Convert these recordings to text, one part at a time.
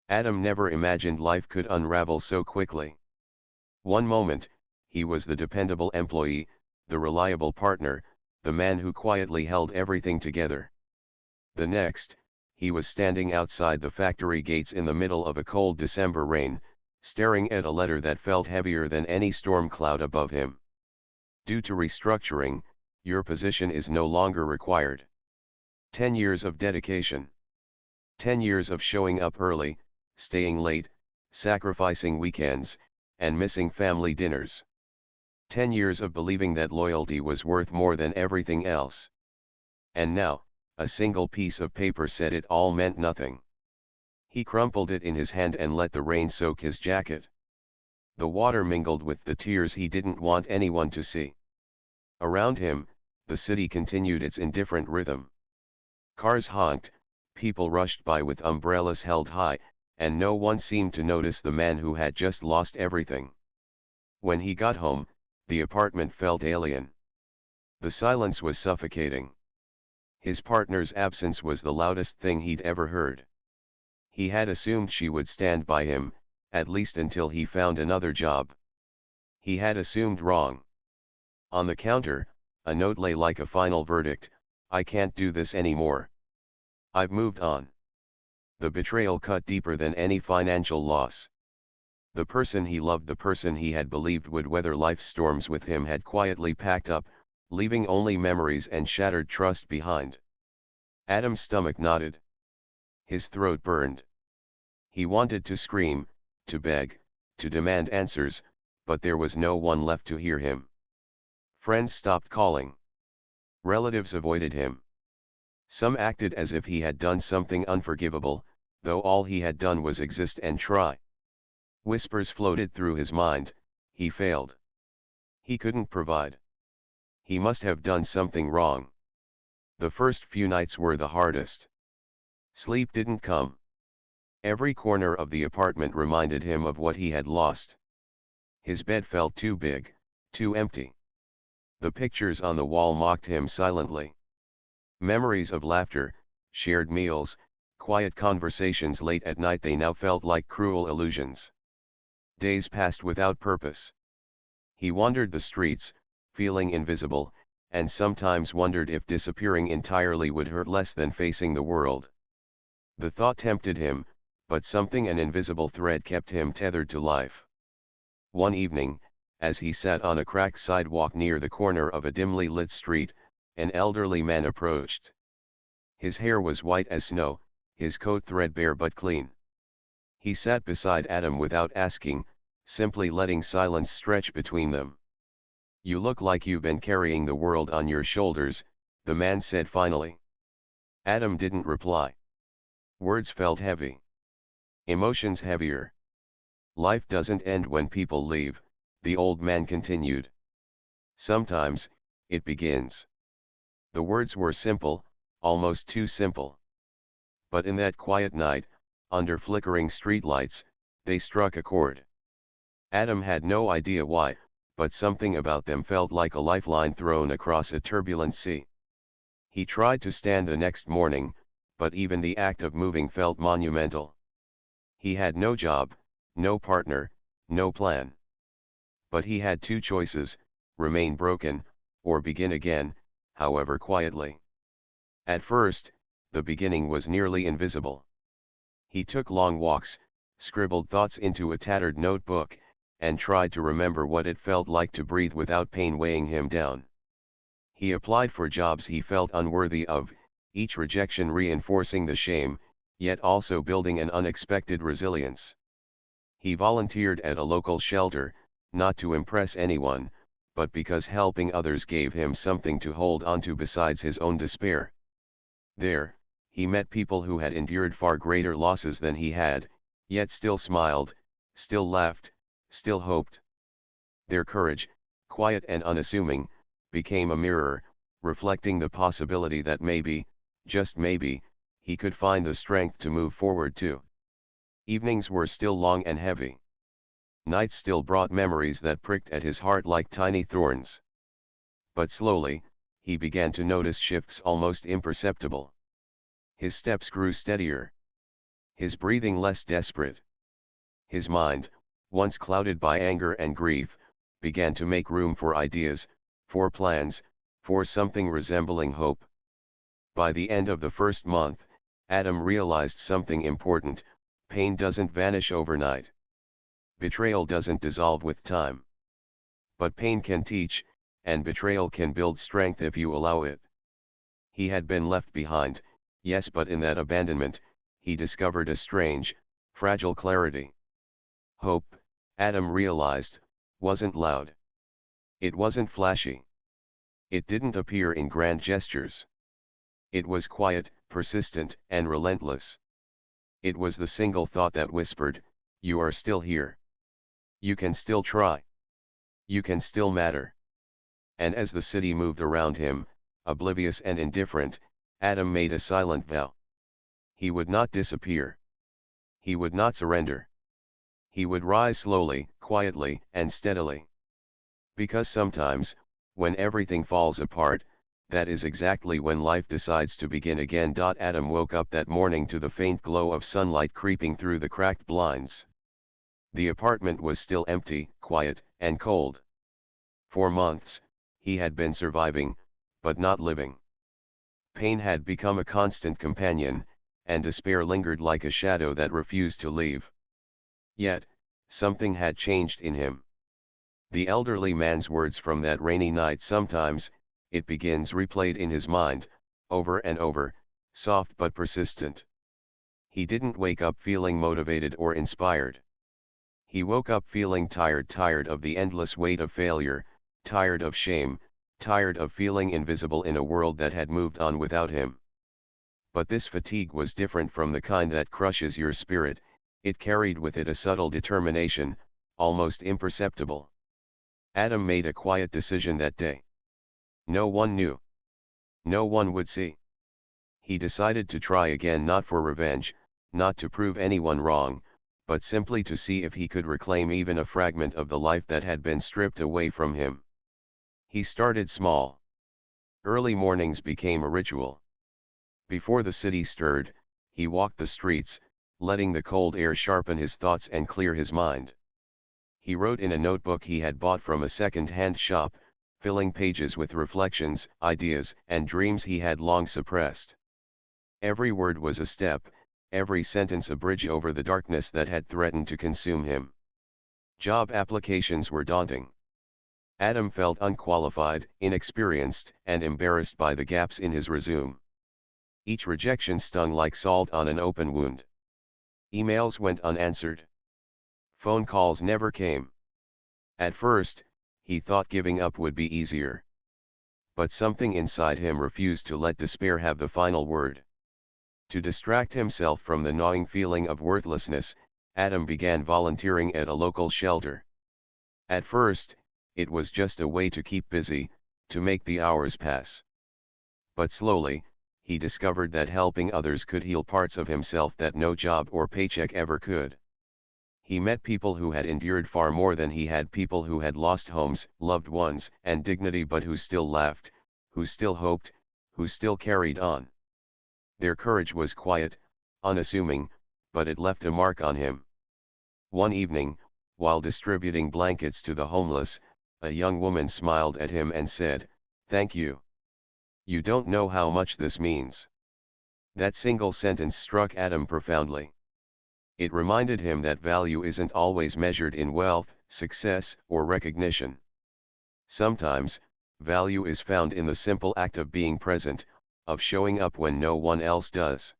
Adam never imagined life could unravel so quickly. One moment, he was the dependable employee, the reliable partner, the man who quietly held everything together. The next, he was standing outside the factory gates in the middle of a cold December rain, staring at a letter that felt heavier than any storm cloud above him. Due to restructuring, your position is no longer required. 10 years of dedication. 10 years of showing up early, staying late, sacrificing weekends, and missing family dinners. 10 years of believing that loyalty was worth more than everything else. And now, a single piece of paper said it all meant nothing. He crumpled it in his hand and let the rain soak his jacket. The water mingled with the tears he didn't want anyone to see. Around him, the city continued its indifferent rhythm. Cars honked, people rushed by with umbrellas held high, and no one seemed to notice the man who had just lost everything. When he got home, the apartment felt alien. The silence was suffocating. His partner's absence was the loudest thing he'd ever heard. He had assumed she would stand by him, at least until he found another job. He had assumed wrong. On the counter, a note lay like a final verdict: "I can't do this anymore. I've moved on." The betrayal cut deeper than any financial loss. The person he loved, the person he had believed would weather life's storms with him, had quietly packed up, leaving only memories and shattered trust behind. Adam's stomach knotted. His throat burned. He wanted to scream, to beg, to demand answers, but there was no one left to hear him. Friends stopped calling. Relatives avoided him. Some acted as if he had done something unforgivable, though all he had done was exist and try. Whispers floated through his mind: he failed. He couldn't provide. He must have done something wrong. The first few nights were the hardest. Sleep didn't come. Every corner of the apartment reminded him of what he had lost. His bed felt too big, too empty. The pictures on the wall mocked him silently. Memories of laughter, shared meals, quiet conversations late at night, they now felt like cruel illusions. Days passed without purpose. He wandered the streets, feeling invisible, and sometimes wondered if disappearing entirely would hurt less than facing the world. The thought tempted him, but something, an invisible thread, kept him tethered to life. One evening, as he sat on a cracked sidewalk near the corner of a dimly lit street, an elderly man approached. His hair was white as snow, his coat threadbare but clean. He sat beside Adam without asking, simply letting silence stretch between them. "You look like you've been carrying the world on your shoulders," the man said finally. Adam didn't reply. Words felt heavy. Emotions heavier. "Life doesn't end when people leave," the old man continued. "Sometimes, it begins." The words were simple, almost too simple. But in that quiet night, under flickering streetlights, they struck a chord. Adam had no idea why, but something about them felt like a lifeline thrown across a turbulent sea. He tried to stand the next morning, but even the act of moving felt monumental. He had no job, no partner, no plan. But he had two choices: remain broken, or begin again, however quietly. At first, the beginning was nearly invisible. He took long walks, scribbled thoughts into a tattered notebook, and tried to remember what it felt like to breathe without pain weighing him down. He applied for jobs he felt unworthy of, each rejection reinforcing the shame, yet also building an unexpected resilience. He volunteered at a local shelter, not to impress anyone, but because helping others gave him something to hold onto besides his own despair. There, he met people who had endured far greater losses than he had, yet still smiled, still laughed, still hoped. Their courage, quiet and unassuming, became a mirror, reflecting the possibility that maybe, just maybe, he could find the strength to move forward too. Evenings were still long and heavy. Nights still brought memories that pricked at his heart like tiny thorns. But slowly, he began to notice shifts almost imperceptible. His steps grew steadier. his breathing less desperate. His mind, once clouded by anger and grief, began to make room for ideas, for plans, for something resembling hope. By the end of the first month, Adam realized something important: pain doesn't vanish overnight. Betrayal doesn't dissolve with time. But pain can teach, and betrayal can build strength if you allow it. He had been left behind, yes, but in that abandonment, he discovered a strange, fragile clarity. Hope, Adam realized, wasn't loud. It wasn't flashy. It didn't appear in grand gestures. It was quiet, persistent, and relentless. It was the single thought that whispered, "You are still here. You can still try. You can still matter." And as the city moved around him, oblivious and indifferent, Adam made a silent vow. He would not disappear. He would not surrender. He would rise slowly, quietly, and steadily. Because sometimes, when everything falls apart, that is exactly when life decides to begin again. Adam woke up that morning to the faint glow of sunlight creeping through the cracked blinds. The apartment was still empty, quiet, and cold. For months, he had been surviving, but not living. Pain had become a constant companion, and despair lingered like a shadow that refused to leave. Yet, something had changed in him. The elderly man's words from that rainy night, "Sometimes it begins," replayed in his mind, over and over, soft but persistent. He didn't wake up feeling motivated or inspired. He woke up feeling tired of the endless weight of failure, tired of shame, tired of feeling invisible in a world that had moved on without him. But this fatigue was different from the kind that crushes your spirit. It carried with it a subtle determination, almost imperceptible. Adam made a quiet decision that day. No one knew. No one would see. He decided to try again, not for revenge, not to prove anyone wrong, but simply to see if he could reclaim even a fragment of the life that had been stripped away from him. He started small. Early mornings became a ritual. Before the city stirred, he walked the streets, letting the cold air sharpen his thoughts and clear his mind. He wrote in a notebook he had bought from a second-hand shop, filling pages with reflections, ideas, and dreams he had long suppressed. Every word was a step, every sentence a bridge over the darkness that had threatened to consume him. Job applications were daunting. Adam felt unqualified, inexperienced, and embarrassed by the gaps in his resume. Each rejection stung like salt on an open wound. Emails went unanswered. Phone calls never came. At first, he thought giving up would be easier. But something inside him refused to let despair have the final word. To distract himself from the gnawing feeling of worthlessness, Adam began volunteering at a local shelter. At first, it was just a way to keep busy, to make the hours pass. But slowly, he discovered that helping others could heal parts of himself that no job or paycheck ever could. He met people who had endured far more than he had, people who had lost homes, loved ones, and dignity, but who still laughed, who still hoped, who still carried on. Their courage was quiet, unassuming, but it left a mark on him. One evening, while distributing blankets to the homeless, a young woman smiled at him and said, "Thank you. You don't know how much this means." That single sentence struck Adam profoundly. It reminded him that value isn't always measured in wealth, success, or recognition. Sometimes, value is found in the simple act of being present, of showing up when no one else does.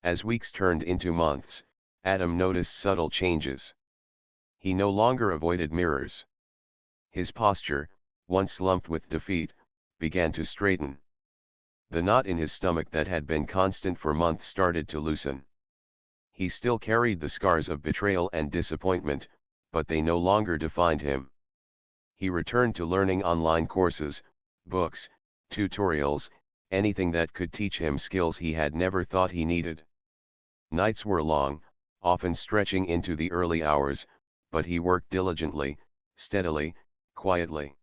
As weeks turned into months, Adam noticed subtle changes. He no longer avoided mirrors. His posture, once slumped with defeat, began to straighten. The knot in his stomach that had been constant for months started to loosen. He still carried the scars of betrayal and disappointment, but they no longer defined him. He returned to learning online courses, books, tutorials, anything that could teach him skills he had never thought he needed. Nights were long, often stretching into the early hours, but he worked diligently, steadily, quietly.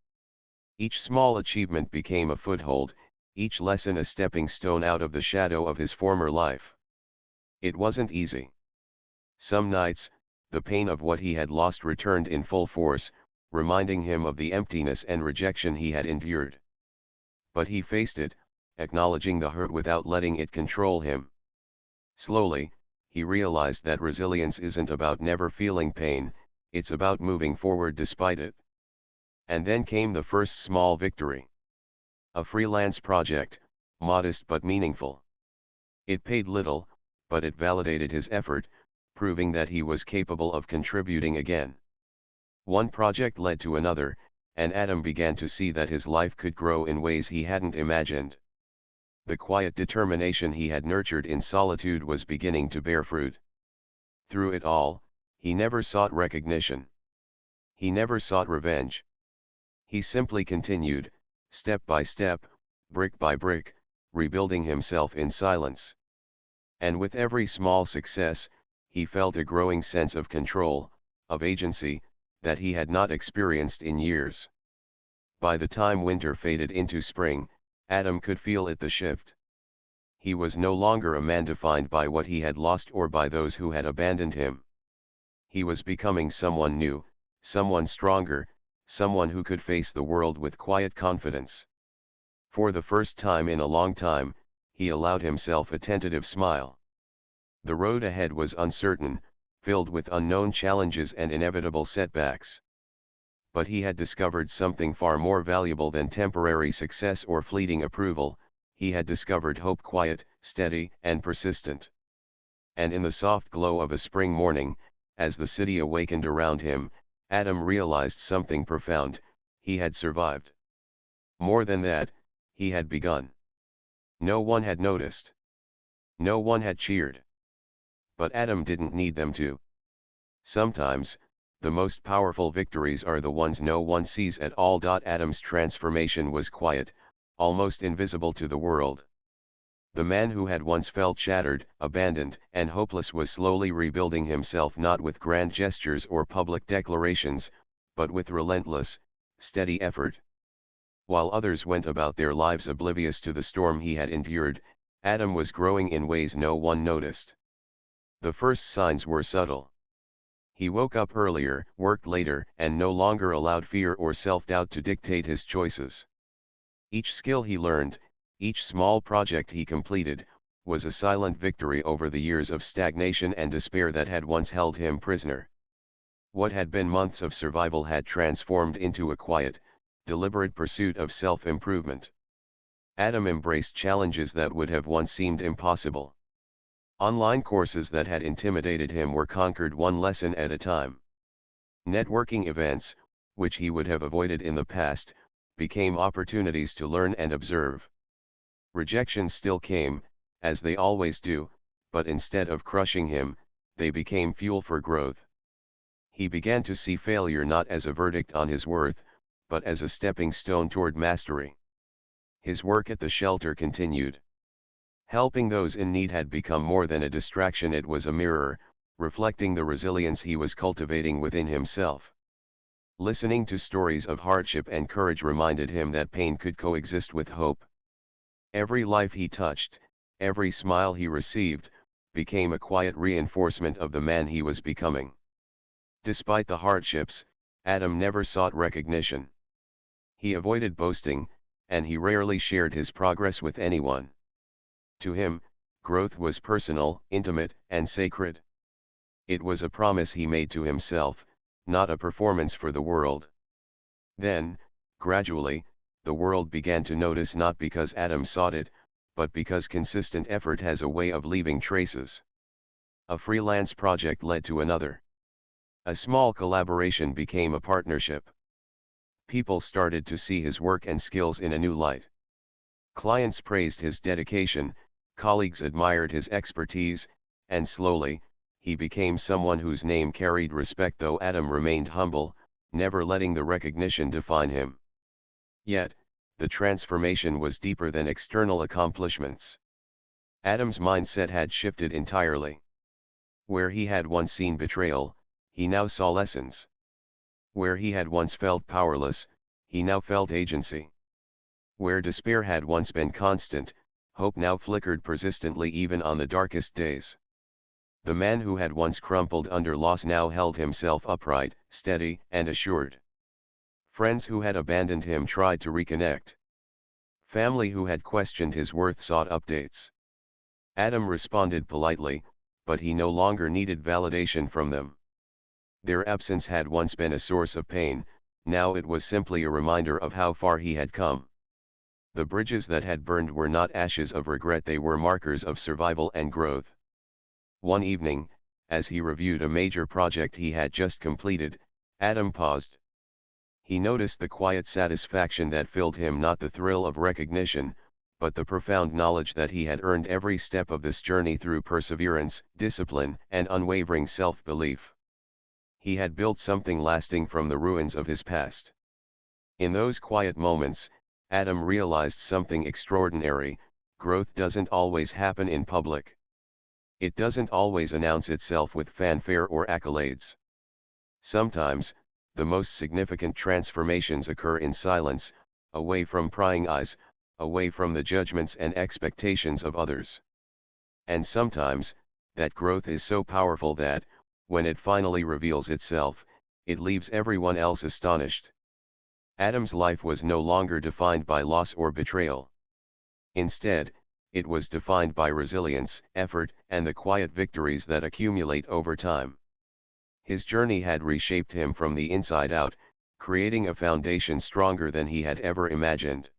Each small achievement became a foothold, each lesson a stepping stone out of the shadow of his former life. It wasn't easy. Some nights, the pain of what he had lost returned in full force, reminding him of the emptiness and rejection he had endured. But he faced it, acknowledging the hurt without letting it control him. Slowly, he realized that resilience isn't about never feeling pain, it's about moving forward despite it. And then came the first small victory. A freelance project, modest but meaningful. It paid little, but it validated his effort, proving that he was capable of contributing again. One project led to another, and Adam began to see that his life could grow in ways he hadn't imagined. The quiet determination he had nurtured in solitude was beginning to bear fruit. Through it all, he never sought recognition. He never sought revenge. He simply continued, step by step, brick by brick, rebuilding himself in silence. And with every small success, he felt a growing sense of control, of agency, that he had not experienced in years. By the time winter faded into spring, Adam could feel the shift. He was no longer a man defined by what he had lost or by those who had abandoned him. He was becoming someone new, someone stronger, someone who could face the world with quiet confidence. For the first time in a long time, he allowed himself a tentative smile. The road ahead was uncertain, filled with unknown challenges and inevitable setbacks. But he had discovered something far more valuable than temporary success or fleeting approval. He had discovered hope, quiet, steady, and persistent. And in the soft glow of a spring morning, as the city awakened around him, Adam realized something profound: he had survived. More than that, he had begun. No one had noticed. No one had cheered. But Adam didn't need them to. Sometimes, the most powerful victories are the ones no one sees at all. Adam's transformation was quiet, almost invisible to the world. The man who had once felt shattered, abandoned, and hopeless was slowly rebuilding himself, not with grand gestures or public declarations, but with relentless, steady effort. While others went about their lives oblivious to the storm he had endured, Adam was growing in ways no one noticed. The first signs were subtle. He woke up earlier, worked later, and no longer allowed fear or self-doubt to dictate his choices. Each skill he learned, each small project he completed, was a silent victory over the years of stagnation and despair that had once held him prisoner. What had been months of survival had transformed into a quiet, deliberate pursuit of self-improvement. Adam embraced challenges that would have once seemed impossible. Online courses that had intimidated him were conquered one lesson at a time. Networking events, which he would have avoided in the past, became opportunities to learn and observe. Rejections still came, as they always do, but instead of crushing him, they became fuel for growth. He began to see failure not as a verdict on his worth, but as a stepping stone toward mastery. His work at the shelter continued. Helping those in need had become more than a distraction, it was a mirror, reflecting the resilience he was cultivating within himself. Listening to stories of hardship and courage reminded him that pain could coexist with hope. Every life he touched, every smile he received, became a quiet reinforcement of the man he was becoming. Despite the hardships, Adam never sought recognition. He avoided boasting, and he rarely shared his progress with anyone. To him, growth was personal, intimate, and sacred. It was a promise he made to himself, not a performance for the world. Then, gradually, the world began to notice, not because Adam sought it, but because consistent effort has a way of leaving traces. A freelance project led to another. A small collaboration became a partnership. People started to see his work and skills in a new light. Clients praised his dedication, colleagues admired his expertise, and slowly, he became someone whose name carried respect, though Adam remained humble, never letting the recognition define him. Yet, the transformation was deeper than external accomplishments. Adam's mindset had shifted entirely. Where he had once seen betrayal, he now saw lessons. Where he had once felt powerless, he now felt agency. Where despair had once been constant, hope now flickered persistently even on the darkest days. The man who had once crumpled under loss now held himself upright, steady, and assured. Friends who had abandoned him tried to reconnect. Family who had questioned his worth sought updates. Adam responded politely, but he no longer needed validation from them. Their absence had once been a source of pain, now it was simply a reminder of how far he had come. The bridges that had burned were not ashes of regret, they were markers of survival and growth. One evening, as he reviewed a major project he had just completed, Adam paused. He noticed the quiet satisfaction that filled him, not the thrill of recognition, but the profound knowledge that he had earned every step of this journey through perseverance, discipline, and unwavering self-belief. He had built something lasting from the ruins of his past. In those quiet moments, Adam realized something extraordinary: growth doesn't always happen in public. It doesn't always announce itself with fanfare or accolades. Sometimes, the most significant transformations occur in silence, away from prying eyes, away from the judgments and expectations of others. And sometimes, that growth is so powerful that, when it finally reveals itself, it leaves everyone else astonished. Adam's life was no longer defined by loss or betrayal. Instead, it was defined by resilience, effort, and the quiet victories that accumulate over time. His journey had reshaped him from the inside out, creating a foundation stronger than he had ever imagined.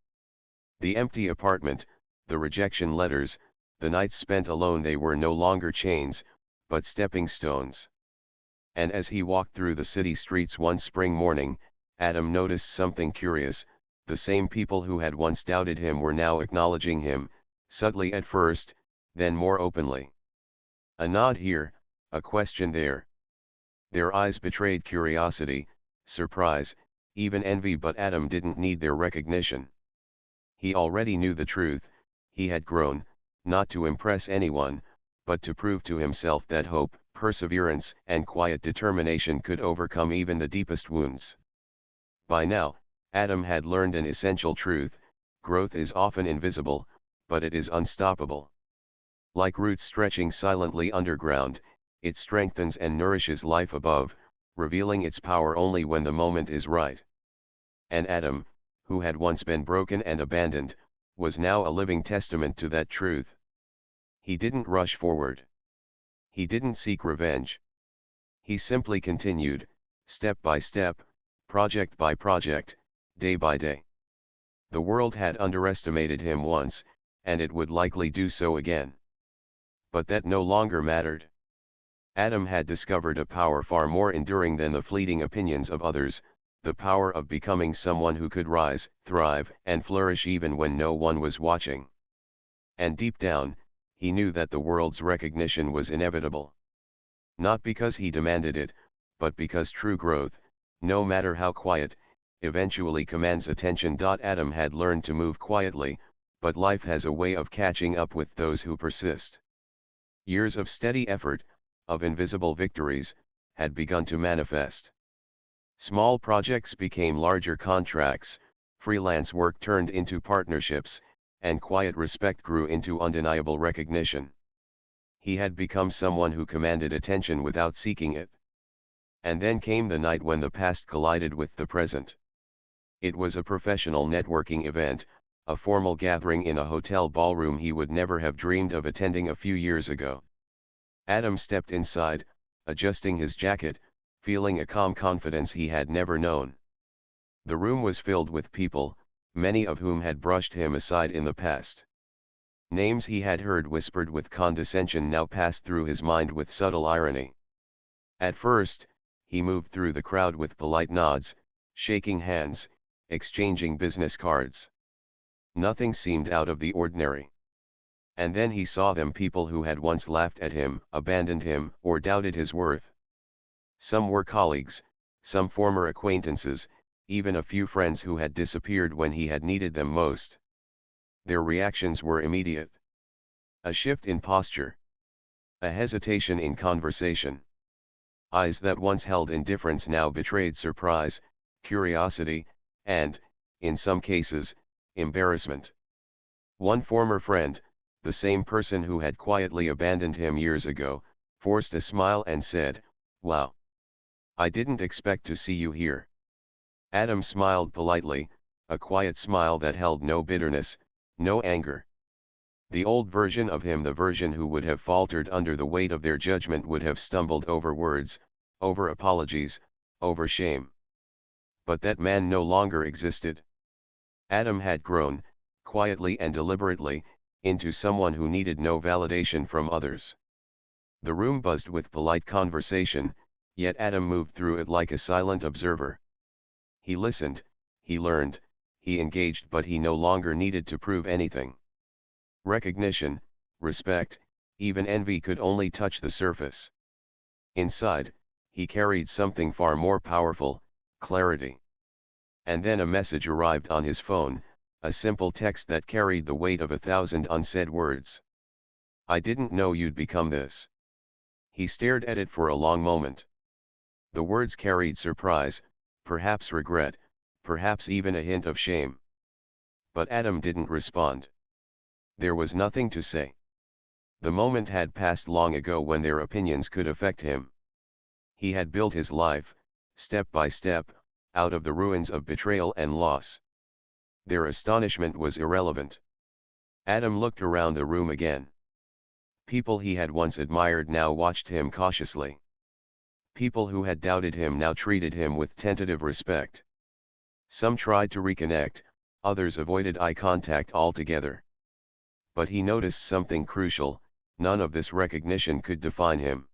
The empty apartment, the rejection letters, the nights spent alone, they were no longer chains, but stepping stones. And as he walked through the city streets one spring morning, Adam noticed something curious: the same people who had once doubted him were now acknowledging him, subtly at first, then more openly. A nod here, a question there. Their eyes betrayed curiosity, surprise, even envy, but Adam didn't need their recognition. He already knew the truth: he had grown, not to impress anyone, but to prove to himself that hope, perseverance, and quiet determination could overcome even the deepest wounds. By now, Adam had learned an essential truth: growth is often invisible, but it is unstoppable. Like roots stretching silently underground, it strengthens and nourishes life above, revealing its power only when the moment is right. And Adam, who had once been broken and abandoned, was now a living testament to that truth. He didn't rush forward. He didn't seek revenge. He simply continued, step by step, project by project, day by day. The world had underestimated him once, and it would likely do so again. But that no longer mattered. Adam had discovered a power far more enduring than the fleeting opinions of others: the power of becoming someone who could rise, thrive, and flourish even when no one was watching. And deep down, he knew that the world's recognition was inevitable. Not because he demanded it, but because true growth, no matter how quiet, eventually commands attention. Adam had learned to move quietly, but life has a way of catching up with those who persist. Years of steady effort, of invisible victories, had begun to manifest. Small projects became larger contracts, freelance work turned into partnerships, and quiet respect grew into undeniable recognition. He had become someone who commanded attention without seeking it. And then came the night when the past collided with the present. It was a professional networking event, a formal gathering in a hotel ballroom he would never have dreamed of attending a few years ago. Adam stepped inside, adjusting his jacket, feeling a calm confidence he had never known. The room was filled with people, many of whom had brushed him aside in the past. Names he had heard whispered with condescension now passed through his mind with subtle irony. At first, he moved through the crowd with polite nods, shaking hands, exchanging business cards. Nothing seemed out of the ordinary. And then he saw them: people who had once laughed at him, abandoned him, or doubted his worth. Some were colleagues, some former acquaintances, even a few friends who had disappeared when he had needed them most. Their reactions were immediate. A shift in posture. A hesitation in conversation. Eyes that once held indifference now betrayed surprise, curiosity, and, in some cases, embarrassment. One former friend, the same person who had quietly abandoned him years ago, forced a smile and said, "Wow. I didn't expect to see you here." Adam smiled politely, a quiet smile that held no bitterness, no anger. The old version of him, the version who would have faltered under the weight of their judgment, would have stumbled over words, over apologies, over shame. But that man no longer existed. Adam had grown, quietly and deliberately, into someone who needed no validation from others. The room buzzed with polite conversation, yet Adam moved through it like a silent observer. He listened, he learned, he engaged, but he no longer needed to prove anything. Recognition, respect, even envy could only touch the surface. Inside, he carried something far more powerful, clarity. And then a message arrived on his phone, a simple text that carried the weight of 1,000 unsaid words. "I didn't know you'd become this." He stared at it for a long moment. The words carried surprise, perhaps regret, perhaps even a hint of shame. But Adam didn't respond. There was nothing to say. The moment had passed long ago when their opinions could affect him. He had built his life, step by step, out of the ruins of betrayal and loss. Their astonishment was irrelevant. Adam looked around the room again. People he had once admired now watched him cautiously. People who had doubted him now treated him with tentative respect. Some tried to reconnect, others avoided eye contact altogether. But he noticed something crucial: none of this recognition could define him.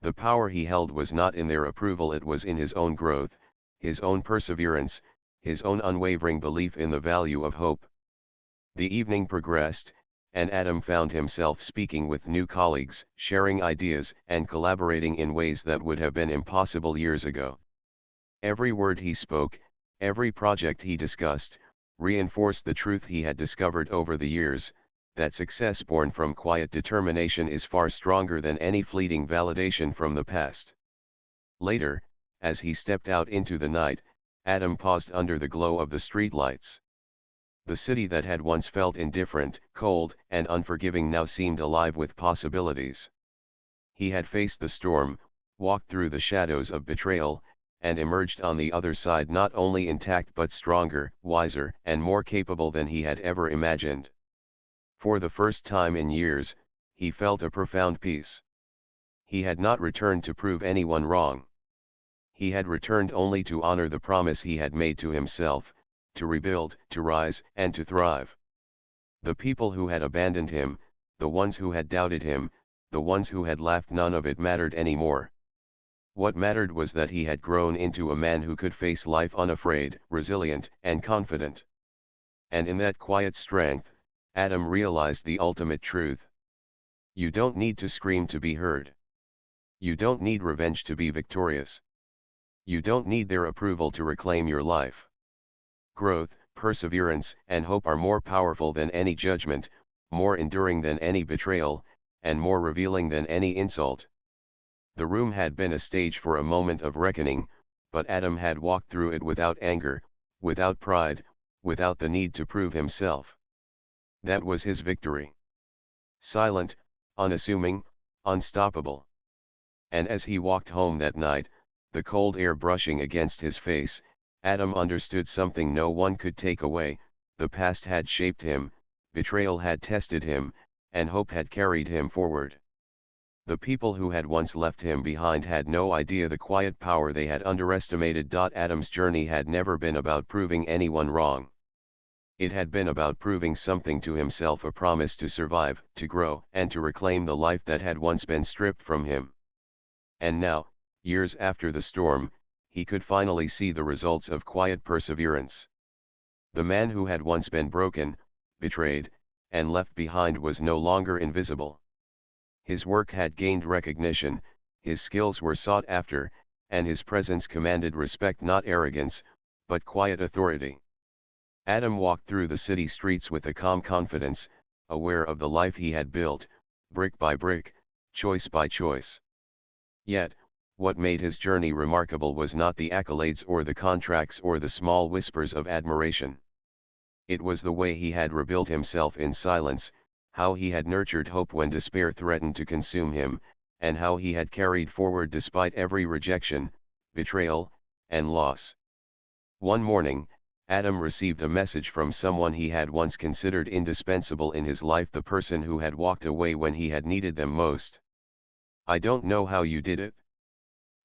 The power he held was not in their approval, it was in his own growth, his own perseverance, his own unwavering belief in the value of hope. The evening progressed, and Adam found himself speaking with new colleagues, sharing ideas and collaborating in ways that would have been impossible years ago. Every word he spoke, every project he discussed, reinforced the truth he had discovered over the years, that success born from quiet determination is far stronger than any fleeting validation from the past. Later, as he stepped out into the night, Adam paused under the glow of the streetlights. The city that had once felt indifferent, cold, and unforgiving now seemed alive with possibilities. He had faced the storm, walked through the shadows of betrayal, and emerged on the other side not only intact but stronger, wiser, and more capable than he had ever imagined. For the first time in years, he felt a profound peace. He had not returned to prove anyone wrong. He had returned only to honor the promise he had made to himself, to rebuild, to rise, and to thrive. The people who had abandoned him, the ones who had doubted him, the ones who had laughed, none of it mattered anymore. What mattered was that he had grown into a man who could face life unafraid, resilient, and confident. And in that quiet strength, Adam realized the ultimate truth. You don't need to scream to be heard. You don't need revenge to be victorious. You don't need their approval to reclaim your life. Growth, perseverance, and hope are more powerful than any judgment, more enduring than any betrayal, and more revealing than any insult. The room had been a stage for a moment of reckoning, but Adam had walked through it without anger, without pride, without the need to prove himself. That was his victory. Silent, unassuming, unstoppable. And as he walked home that night, the cold air brushing against his face, Adam understood something no one could take away: the past had shaped him, betrayal had tested him, and hope had carried him forward. The people who had once left him behind had no idea the quiet power they had underestimated. Adam's journey had never been about proving anyone wrong. It had been about proving something to himself, a promise to survive, to grow, and to reclaim the life that had once been stripped from him. And now, years after the storm, he could finally see the results of quiet perseverance. The man who had once been broken, betrayed, and left behind was no longer invisible. His work had gained recognition, his skills were sought after, and his presence commanded respect, not arrogance, but quiet authority. Adam walked through the city streets with a calm confidence, aware of the life he had built, brick by brick, choice by choice. Yet, what made his journey remarkable was not the accolades or the contracts or the small whispers of admiration. It was the way he had rebuilt himself in silence, how he had nurtured hope when despair threatened to consume him, and how he had carried forward despite every rejection, betrayal, and loss. One morning, Adam received a message from someone he had once considered indispensable in his life, the person who had walked away when he had needed them most. "I don't know how you did it.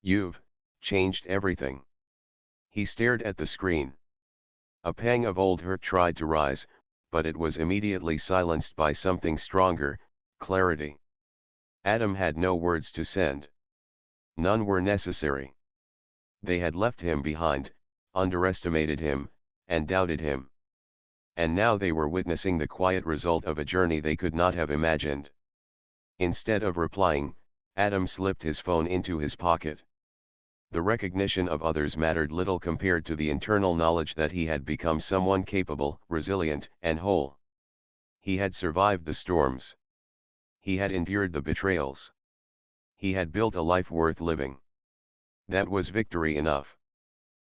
You've changed everything." He stared at the screen. A pang of old hurt tried to rise, but it was immediately silenced by something stronger, clarity. Adam had no words to send. None were necessary. They had left him behind, underestimated him, and doubted him. And now they were witnessing the quiet result of a journey they could not have imagined. Instead of replying, Adam slipped his phone into his pocket. The recognition of others mattered little compared to the internal knowledge that he had become someone capable, resilient, and whole. He had survived the storms. He had endured the betrayals. He had built a life worth living. That was victory enough.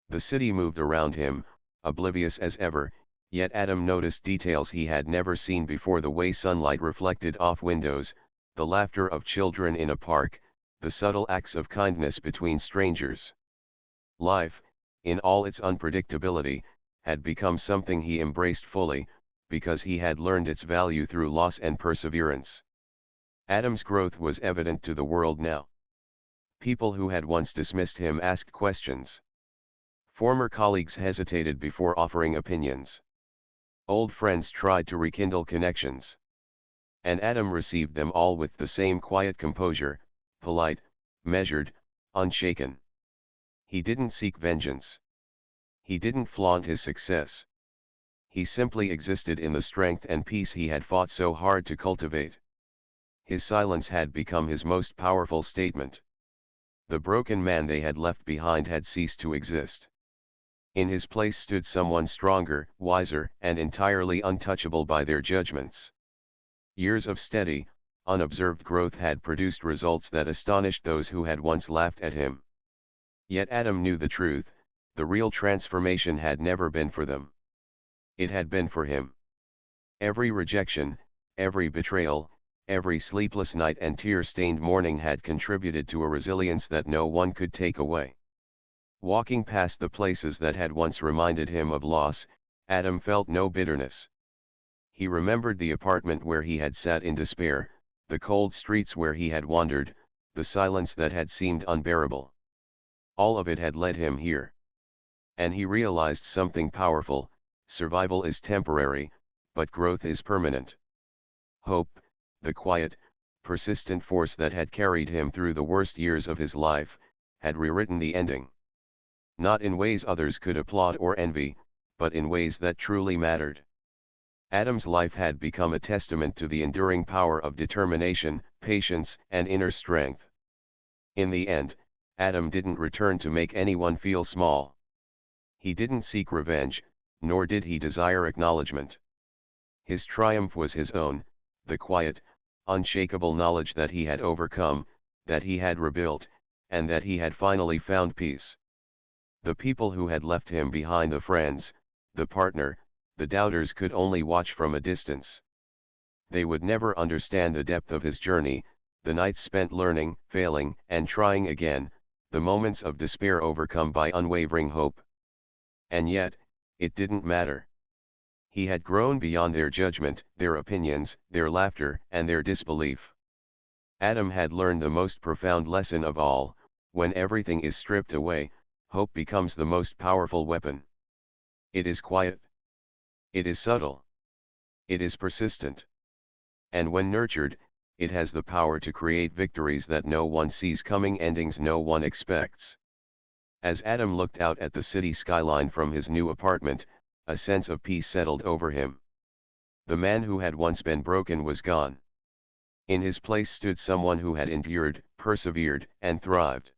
The city moved around him, oblivious as ever, yet Adam noticed details he had never seen before: the way sunlight reflected off windows, the laughter of children in a park, the subtle acts of kindness between strangers. Life, in all its unpredictability, had become something he embraced fully, because he had learned its value through loss and perseverance. Adam's growth was evident to the world now. People who had once dismissed him asked questions. Former colleagues hesitated before offering opinions. Old friends tried to rekindle connections. And Adam received them all with the same quiet composure, polite, measured, unshaken. He didn't seek vengeance. He didn't flaunt his success. He simply existed in the strength and peace he had fought so hard to cultivate. His silence had become his most powerful statement. The broken man they had left behind had ceased to exist. In his place stood someone stronger, wiser, and entirely untouchable by their judgments. Years of steady, unobserved growth had produced results that astonished those who had once laughed at him. Yet Adam knew the truth: the real transformation had never been for them. It had been for him. Every rejection, every betrayal, every sleepless night and tear-stained morning had contributed to a resilience that no one could take away. Walking past the places that had once reminded him of loss, Adam felt no bitterness. He remembered the apartment where he had sat in despair, the cold streets where he had wandered, the silence that had seemed unbearable. All of it had led him here. And he realized something powerful: survival is temporary, but growth is permanent. Hope, the quiet, persistent force that had carried him through the worst years of his life, had rewritten the ending. Not in ways others could applaud or envy, but in ways that truly mattered. Adam's life had become a testament to the enduring power of determination, patience, and inner strength. In the end, Adam didn't return to make anyone feel small. He didn't seek revenge, nor did he desire acknowledgement. His triumph was his own: the quiet, unshakable knowledge that he had overcome, that he had rebuilt, and that he had finally found peace. The people who had left him behind, the friends, the partner, the doubters, could only watch from a distance. They would never understand the depth of his journey: the nights spent learning, failing, and trying again, the moments of despair overcome by unwavering hope. And yet, it didn't matter. He had grown beyond their judgment, their opinions, their laughter, and their disbelief. Adam had learned the most profound lesson of all: when everything is stripped away, hope becomes the most powerful weapon. It is quiet. It is subtle. It is persistent. And when nurtured, it has the power to create victories that no one sees coming, endings no one expects. As Adam looked out at the city skyline from his new apartment, a sense of peace settled over him. The man who had once been broken was gone. In his place stood someone who had endured, persevered, and thrived.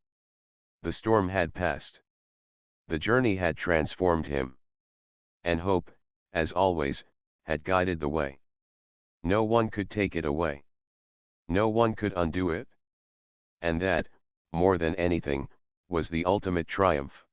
The storm had passed. The journey had transformed him. And hope, as always, had guided the way. No one could take it away. No one could undo it. And that, more than anything, was the ultimate triumph.